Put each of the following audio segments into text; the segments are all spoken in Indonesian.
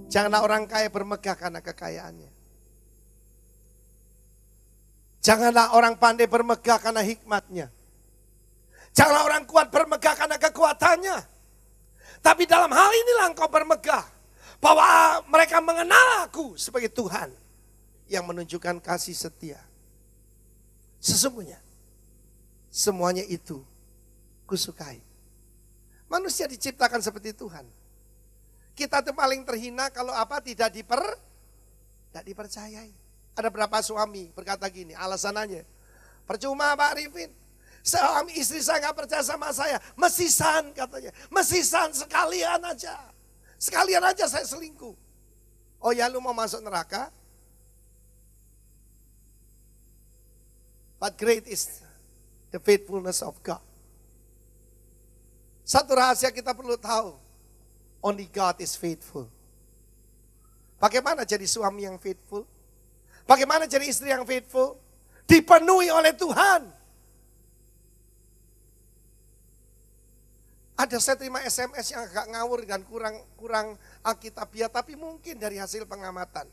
Janganlah orang kaya bermegah karena kekayaannya. Janganlah orang pandai bermegah karena hikmatnya. Janganlah orang kuat bermegah karena kekuatannya. Tapi dalam hal inilah engkau bermegah. Bahwa mereka mengenal aku sebagai Tuhan yang menunjukkan kasih setia. Sesungguhnya semuanya itu kusukai. Manusia diciptakan seperti Tuhan. Kita tuh paling terhina kalau tidak dipercayai. Ada berapa suami berkata gini, alasannya, percuma Pak Arifin, suami istri saya gak percaya sama saya, mesisan katanya, mesisan sekalian aja saya selingkuh. Oh ya, lu mau masuk neraka? But great is the faithfulness of God. Satu rahasia kita perlu tahu, only God is faithful. Bagaimana jadi suami yang faithful? Bagaimana jadi istri yang faithful? Dipenuhi oleh Tuhan. Ada saya terima SMS yang agak ngawur dan kurang alkitabiah, tapi mungkin dari hasil pengamatan.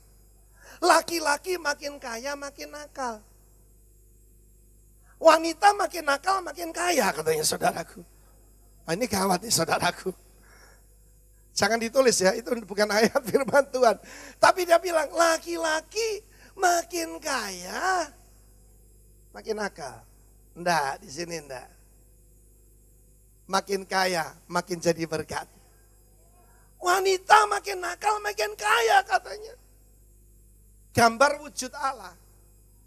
Laki-laki makin kaya makin nakal. Wanita makin nakal makin kaya, katanya saudaraku. Nah, ini gawat nih saudaraku. Jangan ditulis ya, itu bukan ayat firman Tuhan. Tapi dia bilang laki-laki makin kaya, makin nakal. Enggak, di sini enggak. Makin kaya, makin jadi berkat. Wanita makin nakal, makin kaya katanya. Gambar wujud Allah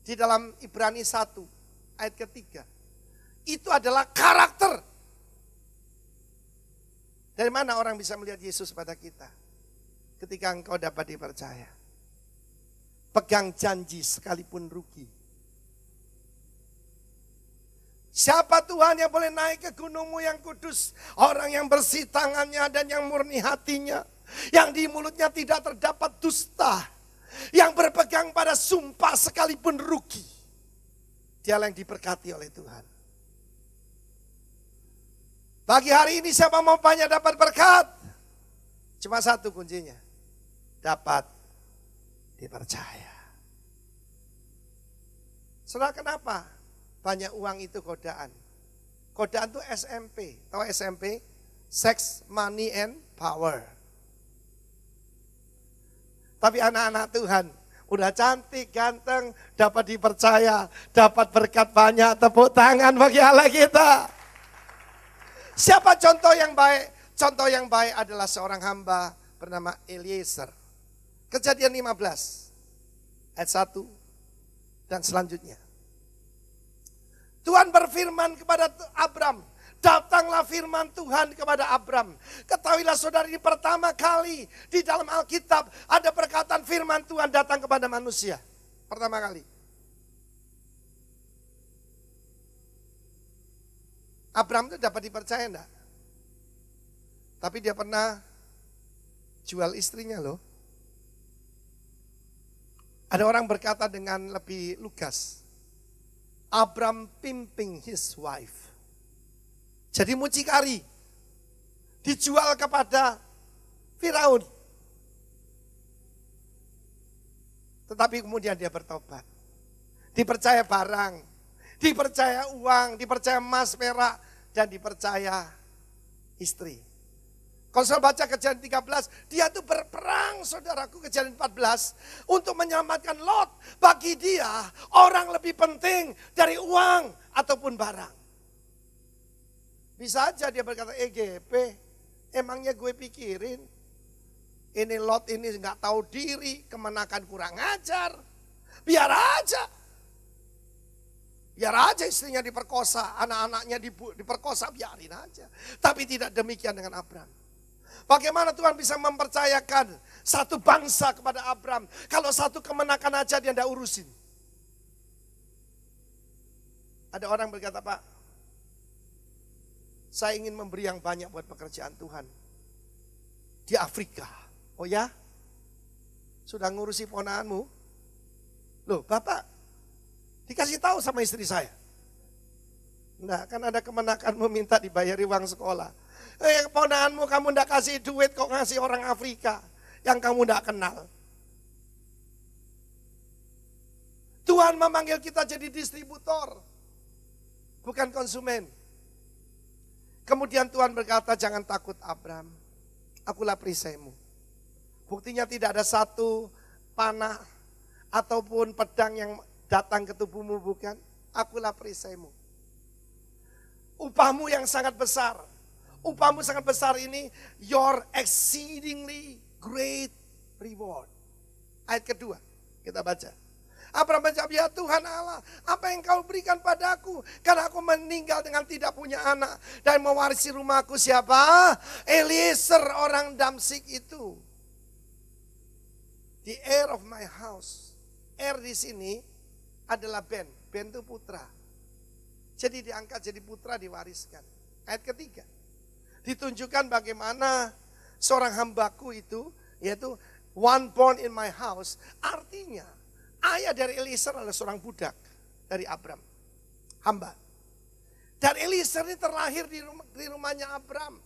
di dalam Ibrani 1 ayat ketiga. Itu adalah karakter. Dari mana orang bisa melihat Yesus pada kita? Ketika engkau dapat dipercaya. Pegang janji sekalipun rugi. Siapa Tuhan yang boleh naik ke gunungmu yang kudus? Orang yang bersih tangannya dan yang murni hatinya. Yang di mulutnya tidak terdapat dusta. Yang berpegang pada sumpah sekalipun rugi. Dialah yang diberkati oleh Tuhan. Pagi hari ini siapa mau banyak dapat berkat? Cuma satu kuncinya. Dapat dipercaya. Saudara, kenapa banyak uang itu godaan? Godaan itu SMP. Tahu SMP? Sex, money, and power. Tapi anak-anak Tuhan udah cantik, ganteng, dapat dipercaya, dapat berkat banyak, tepuk tangan bagi Allah kita. Siapa contoh yang baik? Contoh yang baik adalah seorang hamba bernama Eliezer. Kejadian 15 ayat 1 dan selanjutnya. Tuhan berfirman kepada Abram, datanglah firman Tuhan kepada Abram. Ketahuilah saudara, ini pertama kali di dalam Alkitab ada perkataan firman Tuhan datang kepada manusia. Pertama kali. Abram itu dapat dipercaya enggak? Tapi dia pernah jual istrinya loh. Ada orang berkata dengan lebih lugas, Abram pimping his wife. Jadi mucikari. Dijual kepada Firaun. Tetapi kemudian dia bertobat. Dipercaya barang, dipercaya uang, dipercaya emas, perak, dan dipercaya istri. Kalau saya baca Kejadian 13, dia tuh berperang, saudaraku, Kejadian 14, untuk menyelamatkan Lot. Bagi dia, orang lebih penting dari uang ataupun barang. Bisa aja dia berkata, EGP, emangnya gue pikirin, ini Lot ini nggak tahu diri, kemenakan kurang ajar, biar aja. Biar aja istrinya diperkosa, anak-anaknya diperkosa, biarin aja. Tapi tidak demikian dengan Abram. Bagaimana Tuhan bisa mempercayakan satu bangsa kepada Abram, kalau satu kemenakan aja dia tidak urusin. Ada orang berkata, Pak, saya ingin memberi yang banyak buat pekerjaan Tuhan. Di Afrika. Oh ya? Sudah ngurusi ponaanmu? Loh Bapak, dikasih tahu sama istri saya. Enggak, kan ada kemenakan meminta dibayari uang sekolah. Ponaanmu kamu enggak kasih duit kok ngasih orang Afrika. yang kamu tidak kenal. Tuhan memanggil kita jadi distributor, bukan konsumen. Kemudian Tuhan berkata, jangan takut Abram, akulah perisaimu. Buktinya tidak ada satu panah ataupun pedang yang datang ke tubuhmu, bukan. Akulah perisaimu. Upahmu yang sangat besar. Upahmu sangat besar ini, your exceedingly great reward. Ayat kedua, kita baca. Abraham menjawab, ya Tuhan Allah, apa yang kau berikan padaku? Karena aku meninggal dengan tidak punya anak. Dan mewarisi rumahku siapa? Eliezer orang Damsyik itu. The heir of my house. Heir di sini adalah Ben. Ben itu putra. Jadi diangkat jadi putra, diwariskan. Ayat ketiga. Ditunjukkan bagaimana seorang hambaku itu, yaitu one born in my house. Artinya ayah dari Eliezer adalah seorang budak dari Abram. Hamba. Dan Eliezer ini terlahir di rumahnya Abram.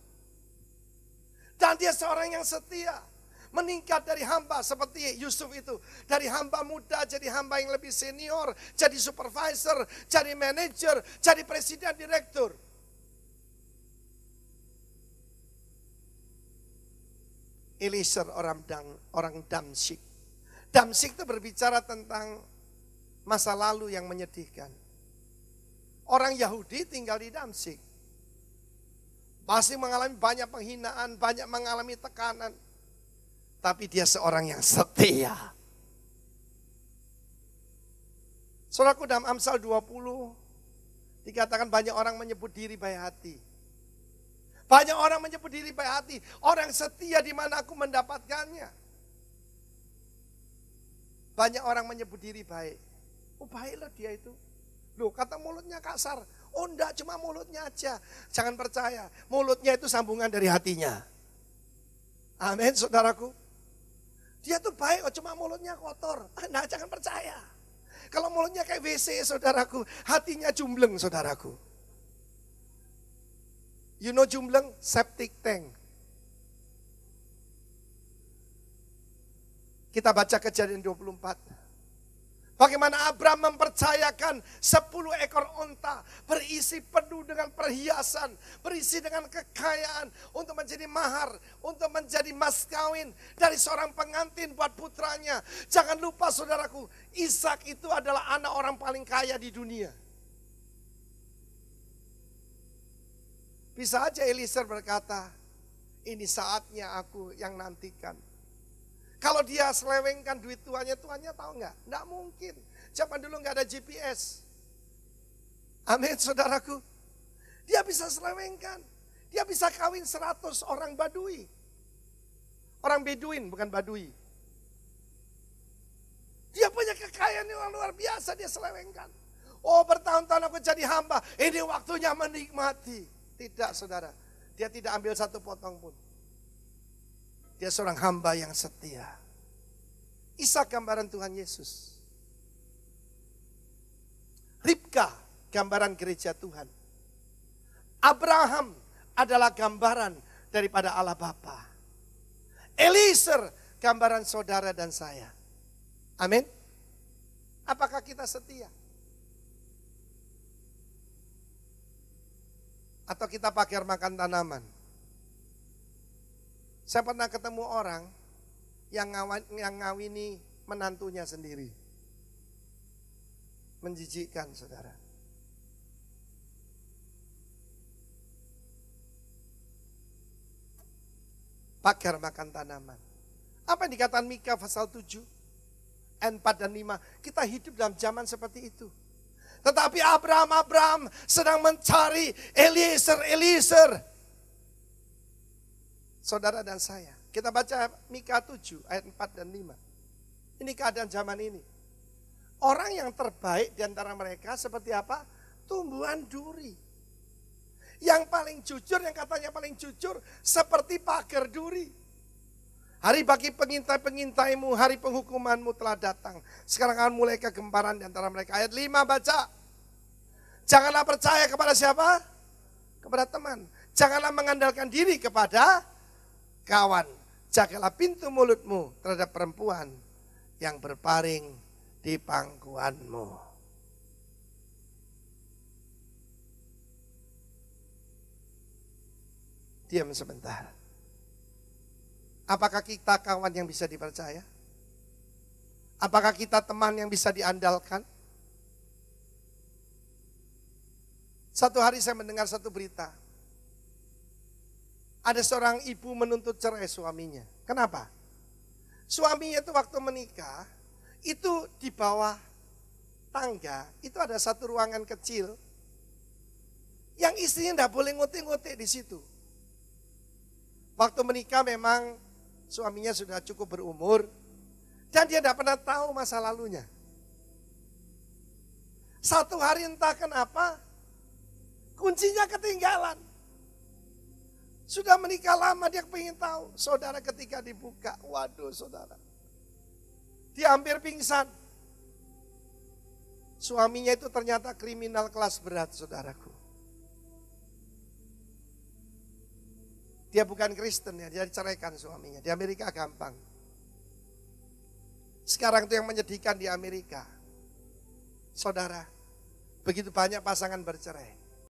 Dan dia seorang yang setia. Meningkat dari hamba seperti Yusuf itu. Dari hamba muda jadi hamba yang lebih senior. Jadi supervisor, jadi manajer, jadi presiden, direktur. Eliezer orang Damsyik. Damsyik itu berbicara tentang masa lalu yang menyedihkan. Orang Yahudi tinggal di Damsyik. Pasti mengalami banyak penghinaan, banyak mengalami tekanan. Tapi dia seorang yang setia. Saudaraku, dalam Amsal 20 dikatakan banyak orang menyebut diri baik hati. Banyak orang menyebut diri baik hati. Orang setia di mana aku mendapatkannya. Banyak orang menyebut diri baik. Oh baik loh dia itu. Loh kata mulutnya kasar. Oh enggak, cuma mulutnya aja. Jangan percaya. Mulutnya itu sambungan dari hatinya. Amin saudaraku. Dia tuh baik, oh cuma mulutnya kotor. Nah jangan percaya. Kalau mulutnya kayak WC saudaraku, hatinya jumbleng saudaraku. You know jumbleng? Septic tank. Kita baca Kejadian 24. Bagaimana Abram mempercayakan 10 ekor onta berisi penuh dengan perhiasan, berisi dengan kekayaan untuk menjadi mahar, untuk menjadi mas kawin dari seorang pengantin buat putranya. Jangan lupa saudaraku, Ishak itu adalah anak orang paling kaya di dunia. Bisa aja Eliezer berkata, ini saatnya aku yang nantikan. Kalau dia selewengkan duit tuannya tahu nggak? Nggak mungkin. Zaman dulu nggak ada GPS. Amin saudaraku. Dia bisa selewengkan. Dia bisa kawin 100 orang Badui. Orang Beduin bukan Badui. Dia punya kekayaan yang luar biasa, dia selewengkan. Oh bertahun-tahun aku jadi hamba, ini waktunya menikmati. Tidak saudara, dia tidak ambil satu potong pun. Dia seorang hamba yang setia. Ishak gambaran Tuhan Yesus. Ribka gambaran gereja Tuhan. Abraham adalah gambaran daripada Allah Bapa. Eliezer gambaran saudara dan saya. Amin. Apakah kita setia? Atau kita pakar makan tanaman? Saya pernah ketemu orang yang ngawini menantunya sendiri. Menjijikkan saudara. Pakar makan tanaman. Apa yang dikatakan Mika pasal 7, ayat 4 dan 5. Kita hidup dalam zaman seperti itu. Tetapi Abraham sedang mencari Eliezer. Saudara dan saya. Kita baca Mika 7 ayat 4 dan 5. Ini keadaan zaman ini. Orang yang terbaik di antara mereka seperti apa? Tumbuhan duri. Yang paling jujur, yang katanya paling jujur seperti pagar duri. Hari bagi pengintai-pengintaimu, hari penghukumanmu telah datang. Sekarang akan mulai kegemparan di antara mereka. Ayat 5 baca. Janganlah percaya kepada siapa? Kepada teman. Janganlah mengandalkan diri kepada kawan. Jagalah pintu mulutmu terhadap perempuan yang berparing di pangkuanmu. Diam sebentar. Apakah kita kawan yang bisa dipercaya? Apakah kita teman yang bisa diandalkan? Satu hari saya mendengar satu berita. Ada seorang ibu menuntut cerai suaminya. Kenapa? Suaminya itu waktu menikah, itu di bawah tangga, itu ada satu ruangan kecil yang istrinya tidak boleh ngotek-ngotek di situ. Waktu menikah memang suaminya sudah cukup berumur dan dia tidak pernah tahu masa lalunya. Satu hari entah kenapa kuncinya ketinggalan. Sudah menikah lama dia pengen tahu. Saudara ketika dibuka, waduh saudara. Dia hampir pingsan. Suaminya itu ternyata kriminal kelas berat saudaraku. Dia bukan Kristen ya, dia diceraikan suaminya. Di Amerika gampang. Sekarang itu yang menyedihkan di Amerika. Saudara, begitu banyak pasangan bercerai.